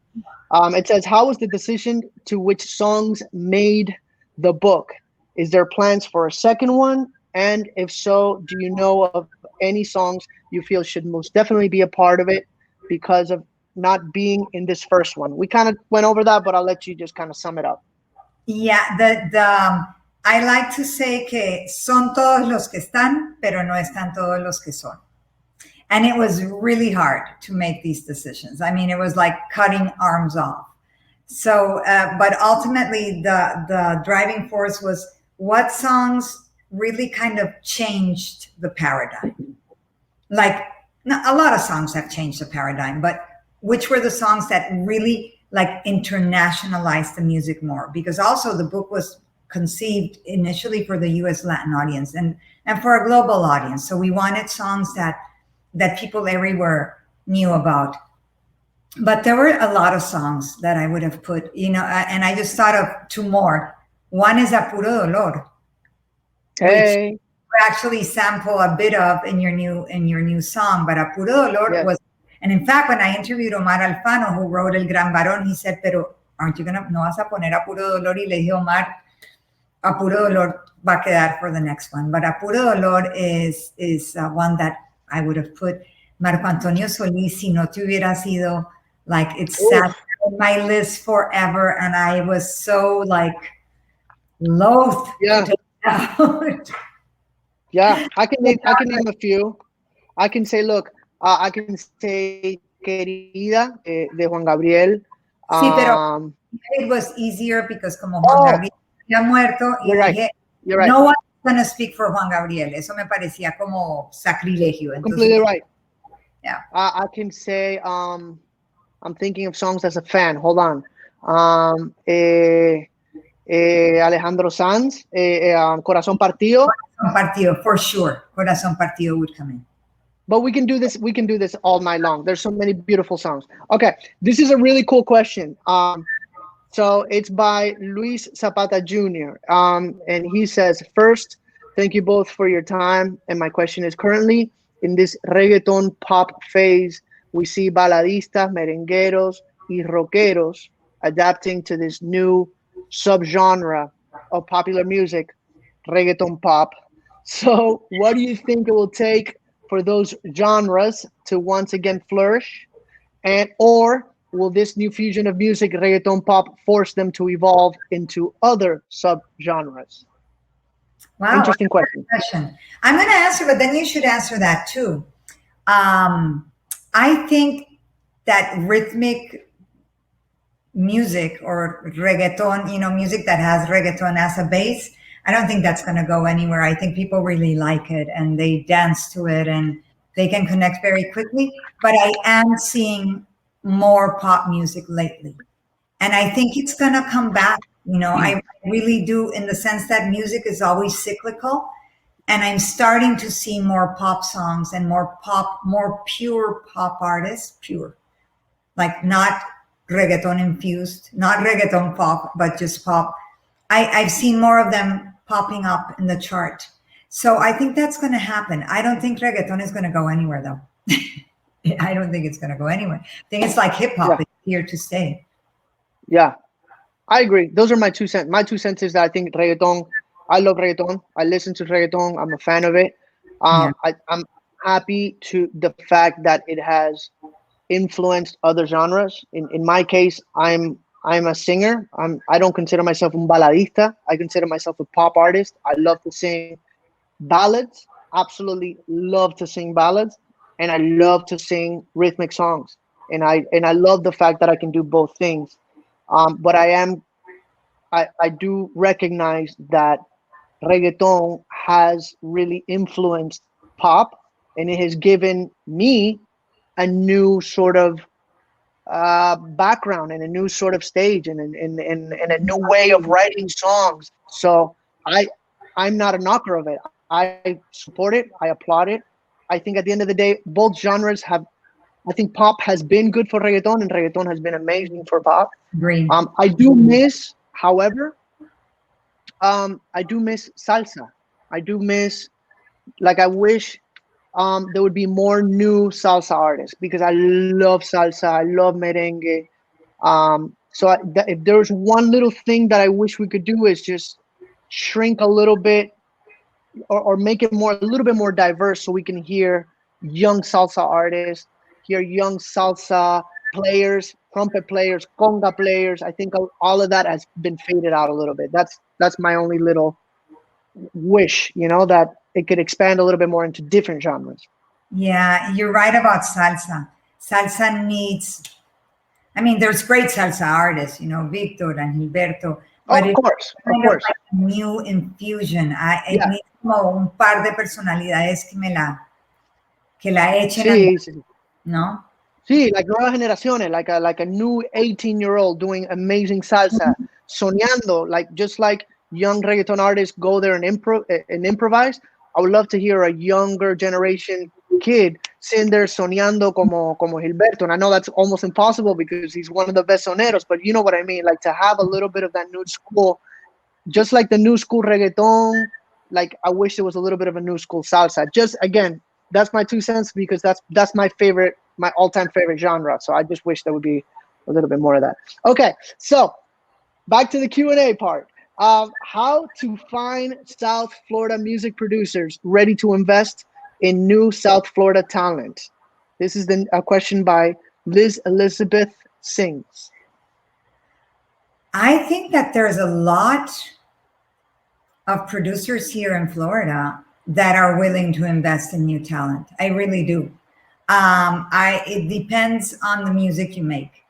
It says, how was the decision to which songs made the book? Is there plans for a second one? And if so, do you know of any songs you feel should most definitely be a part of it because of not being in this first one? We kind of went over that, but I'll let you just kind of sum it up. Yeah, I like to say que son todos los que están, pero no están todos los que son. And it was really hard to make these decisions. I mean, it was like cutting arms off. So, but ultimately, the driving force was what songs really kind of changed the paradigm. Like, a lot of songs have changed the paradigm, but which were the songs that really like internationalized the music more? Because also the book was conceived initially for the US Latin audience and for a global audience. So we wanted songs that people everywhere knew about. But there were a lot of songs that I would have put, and I just thought of two more. One is A Puro Dolor, Hey. which you actually sample a bit of in your new song. But A Puro Dolor was, and in fact, when I interviewed Omar Alfano, who wrote El Gran Varón, he said, pero aren't you no vas a poner A Puro Dolor? Y le dije, Omar, A Puro Dolor va a quedar for the next one. But A Puro Dolor is one that I would have put. Marco Antonio Solís, Si No Te Hubiera Sido, like it's sat on my list forever, and I was so like loath to take it out. Yeah, I can name a few. I can say, look, I can say Querida de Juan Gabriel. Sí, pero it was easier because como Juan Gabriel había muerto y dije, You're right. No one's going to speak for Juan Gabriel. Eso me parecía como sacrilegio. Entonces, completely right. Yeah. I can say, I'm thinking of songs as a fan. Hold on. Alejandro Sanz, Corazón Partido. Corazón Partido, for sure. Corazón Partido would come in. But we can do this. We can do this all night long. There's so many beautiful songs. Okay, this is a really cool question. So it's by Luis Zapata Jr. And he says, first, thank you both for your time. And my question is, currently in this reggaeton pop phase, we see baladistas, merengueros, y rockeros adapting to this new subgenre of popular music, reggaeton pop. So what do you think it will take for those genres to once again flourish? And or will this new fusion of music, reggaeton pop, force them to evolve into other subgenres? Wow. Interesting question. I'm going to answer, but then you should answer that too. I think that rhythmic music or reggaeton, music that has reggaeton as a base, I don't think that's going to go anywhere. I think people really like it and they dance to it and they can connect very quickly. But I am seeing more pop music lately. And I think it's going to come back. I really do, in the sense that music is always cyclical. And I'm starting to see more pop songs and more pure pop artists, like not reggaeton infused, not reggaeton pop, but just pop. I've seen more of them popping up in the chart. So I think that's going to happen. I don't think reggaeton is going to go anywhere, though. I don't think it's going to go anywhere. I think it's like hip hop. Yeah. It's here to stay. Yeah, I agree. Those are my 2 cents. My 2 cents is that I think reggaeton, I love reggaeton. I listen to reggaeton. I'm a fan of it. I'm happy to the fact that it has influenced other genres. In my case, I'm a singer. I don't consider myself un baladista. I consider myself a pop artist. I love to sing ballads. Absolutely love to sing ballads, and I love to sing rhythmic songs. And I love the fact that I can do both things. But I do recognize that reggaeton has really influenced pop, and it has given me a new sort of background and a new sort of stage and a new way of writing songs. So I'm not a knocker of it. I support it. I applaud it. I think at the end of the day, both genres have. I think pop has been good for reggaeton, and reggaeton has been amazing for pop. Green. I do miss, however, I do miss salsa. I do miss, like, I wish there would be more new salsa artists, because I love salsa. I love merengue. So if there's one little thing that I wish we could do is just shrink a little bit, or make it a little bit more diverse, so we can hear young salsa artists, hear young salsa players, trumpet players, conga players. I think all of that has been faded out a little bit. That's my only little wish, that it could expand a little bit more into different genres. Yeah, you're right about salsa. Salsa needs, I mean, there's great salsa artists, Victor and Gilberto, but Of course. like a new infusion. It Yeah. needs como un par de personalidades que la echen Sí. ¿no? Sí, like nuevas generaciones, like a new 18-year-old doing amazing salsa, soñando, just like young reggaeton artists go there and improvise. I would love to hear a younger generation kid sitting there soñando como Gilberto. And I know that's almost impossible because he's one of the best soneros, but you know what I mean? Like, to have a little bit of that new school, just like the new school reggaeton. Like, I wish there was a little bit of a new school salsa. Just, again, that's my 2 cents, because that's my favorite, my all-time favorite genre. So I just wish there would be a little bit more of that. Okay, so back to the Q&A part. How to find South Florida music producers ready to invest in new South Florida talent. This is a question by Liz Elizabeth Sings. I think that there's a lot of producers here in Florida that are willing to invest in new talent. I really do. It depends on the music you make.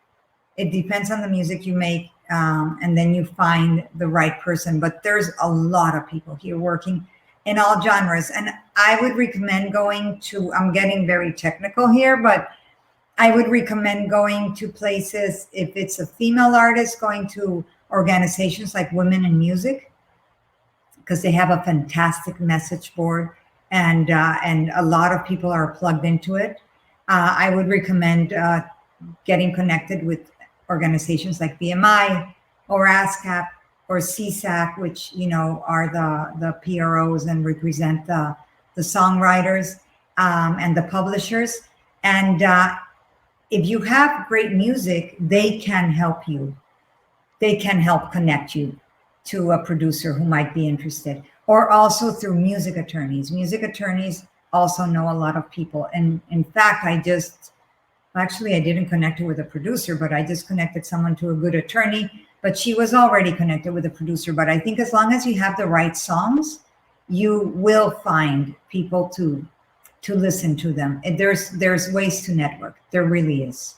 It depends on the music you make, and then you find the right person. But there's a lot of people here working in all genres. And I would recommend going to, I'm getting very technical here, but I would recommend going to places, if it's a female artist, going to organizations like Women in Music, because they have a fantastic message board, and a lot of people are plugged into it. I would recommend getting connected with organizations like BMI or ASCAP or CSAC, which are the PROs and represent the songwriters and the publishers. And if you have great music, they can help you. They can help connect you to a producer who might be interested, or also through music attorneys. Music attorneys also know a lot of people. And in fact, I didn't connect her with a producer, but I just connected someone to a good attorney, but she was already connected with a producer. But I think as long as you have the right songs, you will find people to listen to them. And there's ways to network. There really is.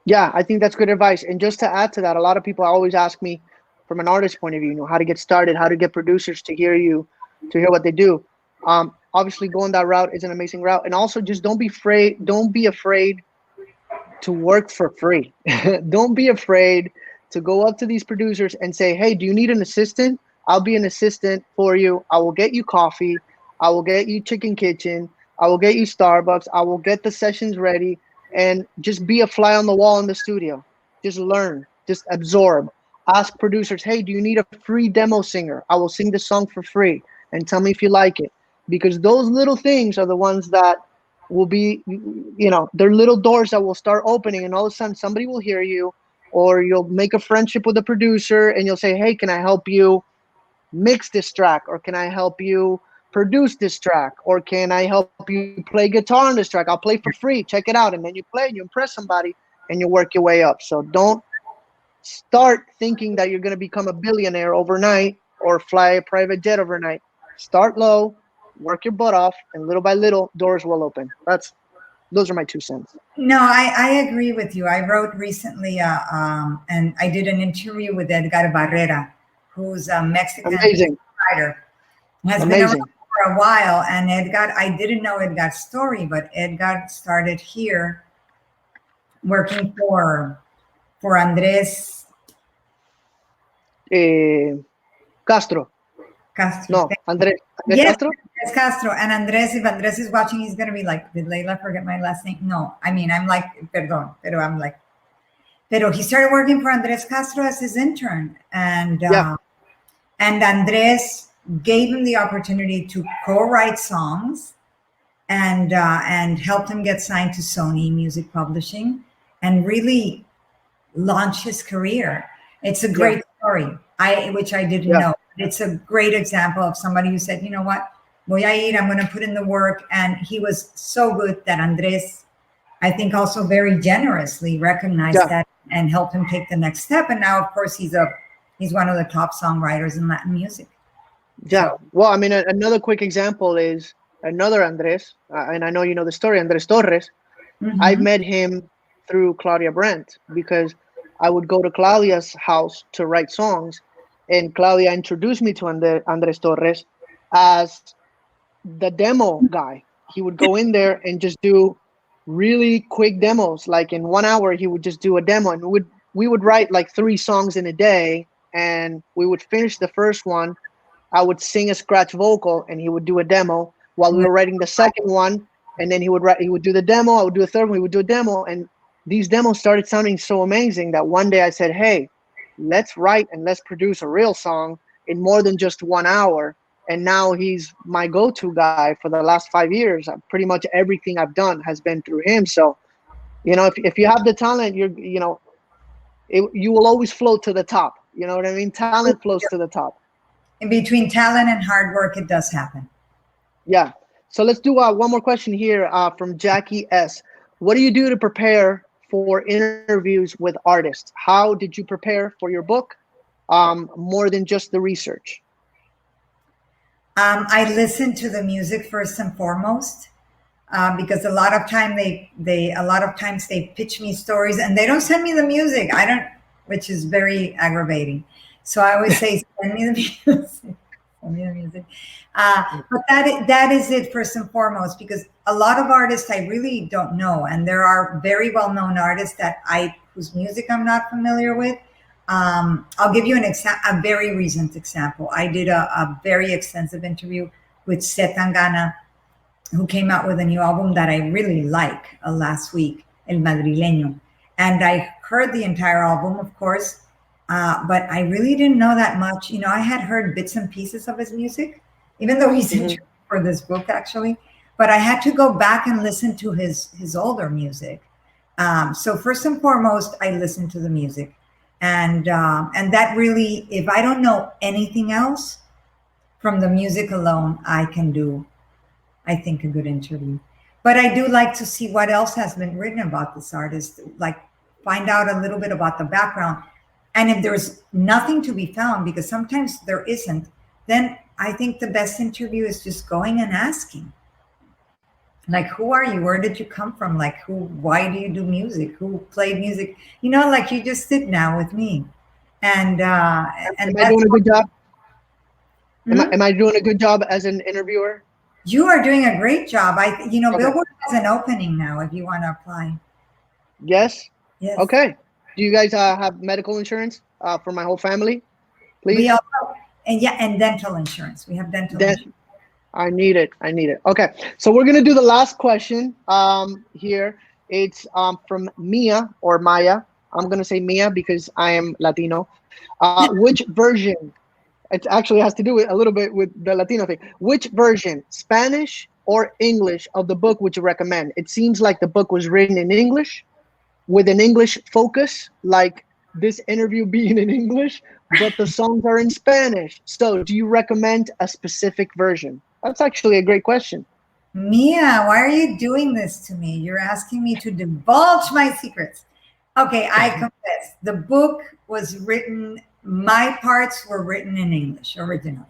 Yeah, I think that's good advice. And just to add to that, a lot of people always ask me, from an artist point of view, how to get started, how to get producers to hear you, to hear what they do. Obviously, going that route is an amazing route. And also, just don't be afraid to work for free. Don't be afraid to go up to these producers and say, hey, do you need an assistant? I'll be an assistant for you. I will get you coffee. I will get you Chicken Kitchen. I will get you Starbucks. I will get the sessions ready, and just be a fly on the wall in the studio. Just learn, just absorb. Ask producers, hey, do you need a free demo singer? I will sing the song for free, and tell me if you like it. Because those little things are the ones that will be, they're little doors that will start opening, and all of a sudden somebody will hear you, or you'll make a friendship with a producer and you'll say, hey, can I help you mix this track? Or can I help you produce this track? Or can I help you play guitar on this track? I'll play for free. Check it out. And then you play, you impress somebody, and you work your way up. So don't start thinking that you're going to become a billionaire overnight or fly a private jet overnight. Start low, work your butt off, and little by little, doors will open. Those are my 2 cents. No, I agree with you. I wrote recently, and I did an interview with Edgar Barrera, who's a Mexican writer. Has been around for a while. And Edgar, I didn't know Edgar's story, but Edgar started here working for Andres Castro. No, Andres Castro? Andres Castro. And Andres, if Andres is watching, he's going to be like, did Leila forget my last name? No, I mean, I'm like, perdón, pero I'm like, pero he started working for Andres Castro as his intern. And, and Andres gave him the opportunity to co-write songs and helped him get signed to Sony Music Publishing, and really launch his career. It's a great story, which I didn't know. It's a great example of somebody who said, you know what, voy a ir, I'm going to put in the work. And he was so good that Andres, I think, also very generously recognized that and helped him take the next step. And now, of course, he's one of the top songwriters in Latin music. Yeah. So, well, I mean, another quick example is another Andres, and I know you know the story, Andres Torres. I met him through Claudia Brandt because I would go to Claudia's house to write songs, and Claudia introduced me to Andres Torres as the demo guy. He would go in there and just do really quick demos. Like in 1 hour, he would just do a demo, and we would write like 3 songs in a day, and we would finish the first one. I would sing a scratch vocal, and he would do a demo while we were writing the second one. And then he would do the demo. I would do a third one. We would do a demo, and these demos started sounding so amazing that one day I said, "Hey, let's write and let's produce a real song in more than just 1 hour." And now he's my go-to guy for the last 5 years. Pretty much everything I've done has been through him. So, you know, if you have the talent, you will always float to the top. You know what I mean? Talent floats to the top. In between talent and hard work, it does happen. Yeah. So let's do one more question here from Jackie S. What do you do to prepare for interviews with artists? How did you prepare for your book? More than just the research. I listen to the music first and foremost, because a lot of times they pitch me stories and they don't send me the music. Which is very aggravating. So I always say, send me the music. Send me the music. But that is it first and foremost, because a lot of artists I really don't know, and there are very well-known artists whose music I'm not familiar with. I'll give you a very recent example. I did a very extensive interview with Seth Tangana, who came out with a new album that I really like last week, El Madrileño. And I heard the entire album, of course, but I really didn't know that much. You know, I had heard bits and pieces of his music, even though he's interviewed for this book, actually. But I had to go back and listen to his older music. So first and foremost, I listened to the music. And that really, if I don't know anything else from the music alone, I can do, I think, a good interview. But I do like to see what else has been written about this artist, like find out a little bit about the background. And if there's nothing to be found, because sometimes there isn't, then I think the best interview is just going and asking. Like, who are you? Where did you come from? Like, why do you do music? Who played music? You know, like you just did now with me. And am I doing a good job? Am I doing a good job as an interviewer? You are doing a great job. Billboard has an opening now if you want to apply. Yes? Yes. Okay. Do you guys have medical insurance for my whole family? Please? We also, and dental insurance. We have dental insurance. I need it. Okay. So we're going to do the last question here. It's from Mia or Maya. I'm going to say Mia because I am Latino. Which version? It actually has to do with a little bit with the Latino thing. Which version, Spanish or English, of the book would you recommend? It seems like the book was written in English with an English focus, like this interview being in English, but the songs are in Spanish. So do you recommend a specific version? That's actually a great question. Mia, why are you doing this to me? You're asking me to divulge my secrets. Okay, I confess. The book was written, my parts were written in English originally.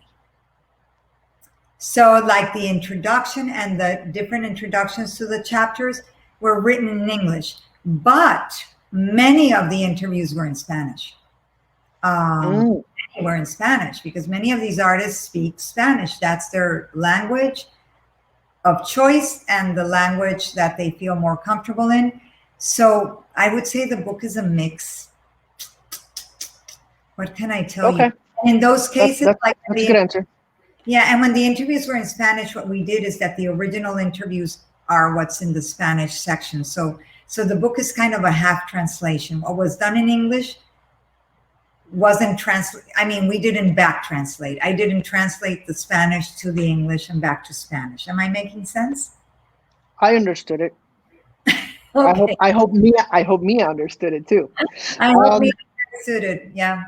So like the introduction and the different introductions to the chapters were written in English, but many of the interviews were in Spanish. Were in Spanish because many of these artists speak Spanish. That's their language of choice and the language that they feel more comfortable in. So I would say the book is a mix. What can I tell you? In those cases, that's a good answer. Yeah, and when the interviews were in Spanish, what we did is that the original interviews are what's in the Spanish section. So the book is kind of a half translation. What was done in English wasn't we didn't back translate. I didn't translate the Spanish to the English and back to Spanish. Am I making sense? I understood it. Okay. I hope Mia understood it too. I hope we understood it. Yeah.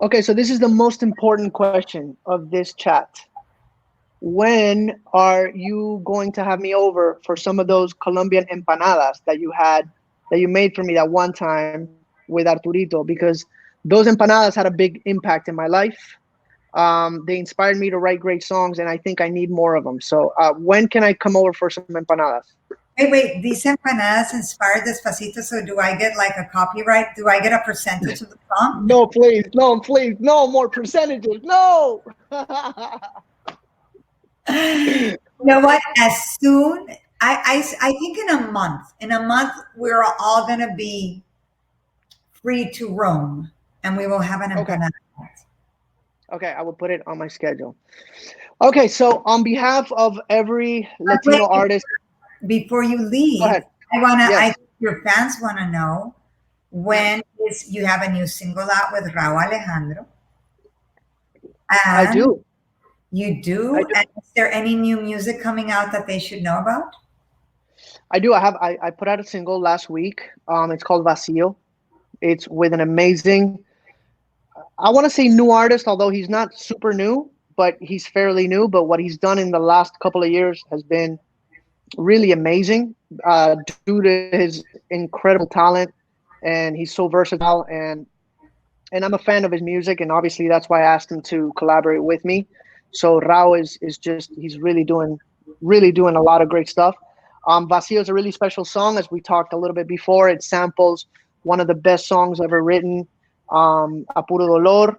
Okay, so this is the most important question of this chat. When are you going to have me over for some of those Colombian empanadas that you made for me that one time with Arturito? Because those empanadas had a big impact in my life. They inspired me to write great songs, and I think I need more of them. So when can I come over for some empanadas? Wait. These empanadas inspired Despacito. So do I get like a copyright? Do I get a percentage of the song? No, please, no more percentages, no. You know what? As soon, I think in a month, we're all going to be free to roam and we will have an Okay. empanada. Okay, I will put it on my schedule. Okay, so on behalf of every But Latino wait, artist, before you leave, go ahead. I Yes, think your fans want to know when is you have a new single out with Raúl Alejandro. I And do. you do? I do. And is there any new music coming out that they should know about? I do. I put out a single last week. It's called Vacío. It's with an amazing, I want to say new artist, although he's not super new, but he's fairly new. But what he's done in the last couple of years has been really amazing, due to his incredible talent, and he's so versatile, and I'm a fan of his music, and obviously that's why I asked him to collaborate with me. So Rao is just, he's really doing a lot of great stuff. Vacío is a really special song, as we talked a little bit before. It samples one of the best songs ever written, A Puro Dolor,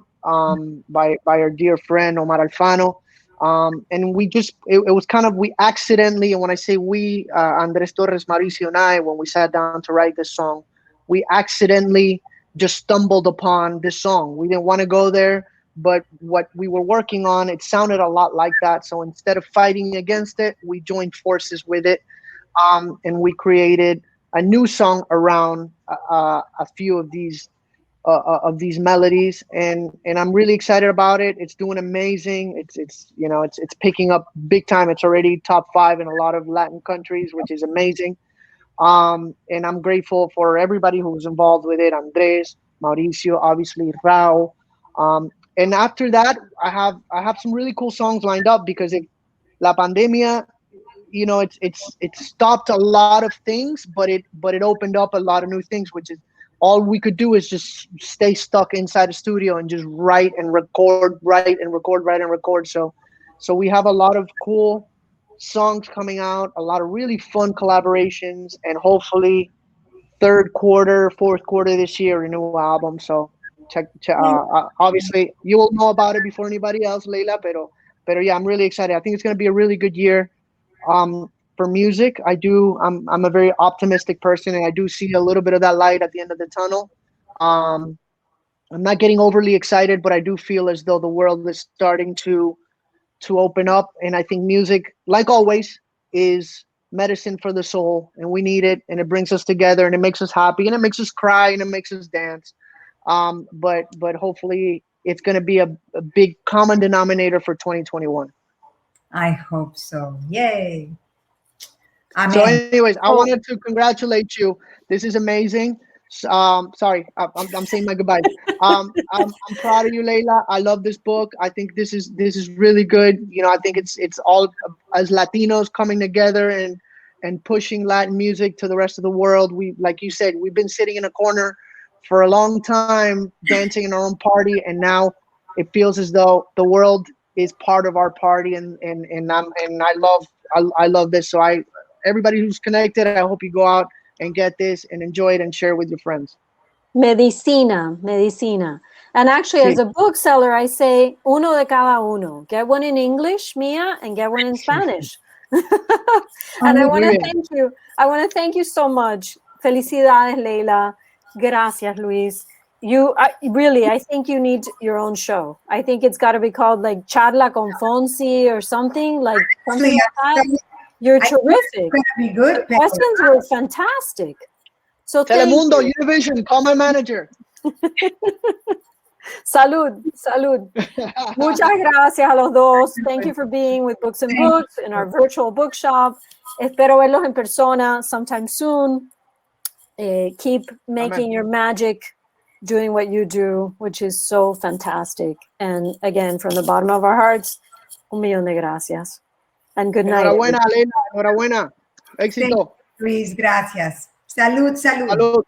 by our dear friend Omar Alfano. And it was kind of, we accidentally, and when I say we, Andres Torres, Mauricio, and I, when we sat down to write this song, we accidentally just stumbled upon this song. We didn't want to go there, but what we were working on, it sounded a lot like that. So instead of fighting against it, we joined forces with it, and we created a new song around a few of these melodies, and I'm really excited about it. It's doing amazing. It's picking up big time. It's already top 5 in a lot of Latin countries, which is amazing. And I'm grateful for everybody who was involved with it. Andres, Mauricio, obviously Rao. And after that, I have some really cool songs lined up, because La Pandemia, it stopped a lot of things, but it opened up a lot of new things, which is all we could do is just stay stuck inside a studio and just write and record. So we have a lot of cool songs coming out, a lot of really fun collaborations, and hopefully fourth quarter this year, a new album. So check obviously you will know about it before anybody else, Leila, pero yeah, I'm really excited. I think it's going to be a really good year for music. I'm a very optimistic person, and I do see a little bit of that light at the end of the tunnel. I'm not getting overly excited, but I do feel as though the world is starting to open up, and I think music, like always, is medicine for the soul, and we need it, and it brings us together, and it makes us happy, and it makes us cry, and it makes us dance. But hopefully it's going to be a big common denominator for 2021. I hope so. Yay. So Amen. anyways, I wanted to congratulate you. This is amazing. Sorry, I'm saying my goodbyes. I'm proud of you, Leila. I love this book. I think this is really good. I think it's all as Latinos coming together and pushing Latin music to the rest of the world. Like you said, we've been sitting in a corner for a long time, dancing in our own party, and now it feels as though the world is part of our party, and I love this. So everybody who's connected, I hope you go out and get this and enjoy it and share it with your friends. Medicina. And actually, Sí. as a bookseller, I say uno de cada uno. Get one in English, Mia, and get one in Spanish. And I want to thank you. I want to thank you so much. Felicidades, Leila. Gracias, Luis. I think you need your own show. I think it's got to be called like Charla con Fonsi or something like that. You're terrific. Be good. The questions were fantastic. So Telemundo, Univision, call my manager. Salud. Muchas gracias a los dos. Thank you for being with Books and Books in our virtual bookshop. Espero verlos en persona sometime soon. Keep making your magic, doing what you do, which is so fantastic. And again, from the bottom of our hearts, un millón de gracias. And good night. Enhorabuena, Leila. Enhorabuena. Thank Éxito. you, Luis. Gracias. Salud, salud. Salud.